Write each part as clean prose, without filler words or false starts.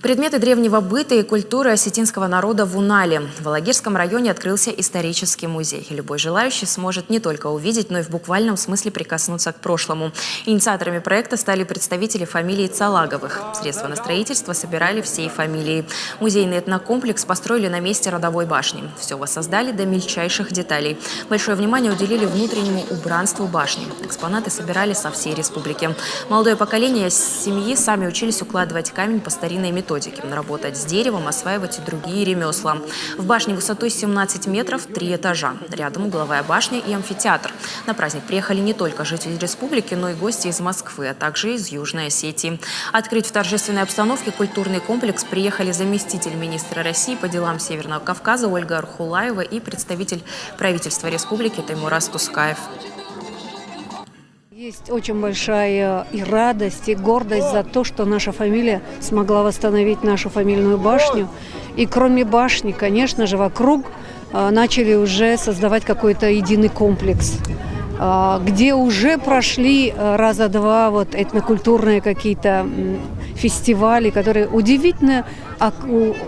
Предметы древнего быта и культуры осетинского народа в Унале. В Алагирском районе открылся исторический музей. Любой желающий сможет не только увидеть, но и в буквальном смысле прикоснуться к прошлому. Инициаторами проекта стали представители фамилии Цалаговых. Средства на строительство собирали всей фамилии. Музейный этнокомплекс построили на месте родовой башни. Все воссоздали до мельчайших деталей. Большое внимание уделили внутреннему убранству башни. Экспонаты собирали со всей республики. Молодое поколение семьи сами учились укладывать камень по старинной методике. Работать с деревом, осваивать и другие ремесла. В башне высотой 17 метров 3 этажа. Рядом угловая башня и амфитеатр. На праздник приехали не только жители республики, но и гости из Москвы, а также из Южной Осетии. Открыть в торжественной обстановке культурный комплекс приехали заместитель министра России по делам Северного Кавказа Ольга Архулаева и представитель правительства республики Таймураз Тускаев. Есть очень большая и радость, и гордость за то, что наша фамилия смогла восстановить нашу фамильную башню. И кроме башни, конечно же, вокруг начали уже создавать какой-то единый комплекс, где уже прошли раза два вот этнокультурные какие-то фестивали, которые удивительно,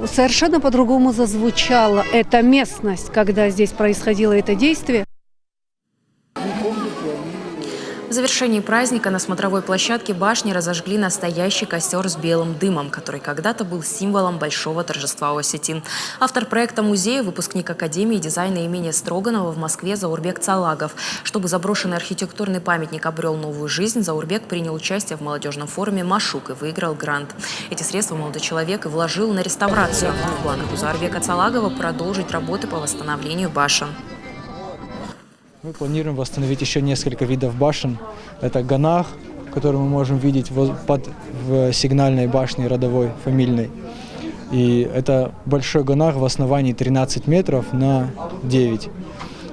совершенно по-другому зазвучала эта местность, когда здесь происходило это действие. В завершении праздника на смотровой площадке башни разожгли настоящий костер с белым дымом, который когда-то был символом большого торжества у осетин. Автор проекта музея – выпускник Академии дизайна имени Строганова в Москве Заурбек Цалагов. Чтобы заброшенный архитектурный памятник обрел новую жизнь, Заурбек принял участие в молодежном форуме «Машук» и выиграл грант. Эти средства молодой человек и вложил на реставрацию. В планах у Заурбека Цалагова продолжить работы по восстановлению башен. Мы планируем восстановить еще несколько видов башен. Это ганах, который мы можем видеть в сигнальной башне родовой, фамильной. И это большой ганах в основании 13 метров на 9.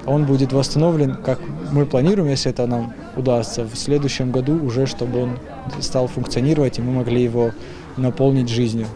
Он будет восстановлен, как мы планируем, если это нам удастся, в следующем году уже, чтобы он стал функционировать, и мы могли его наполнить жизнью.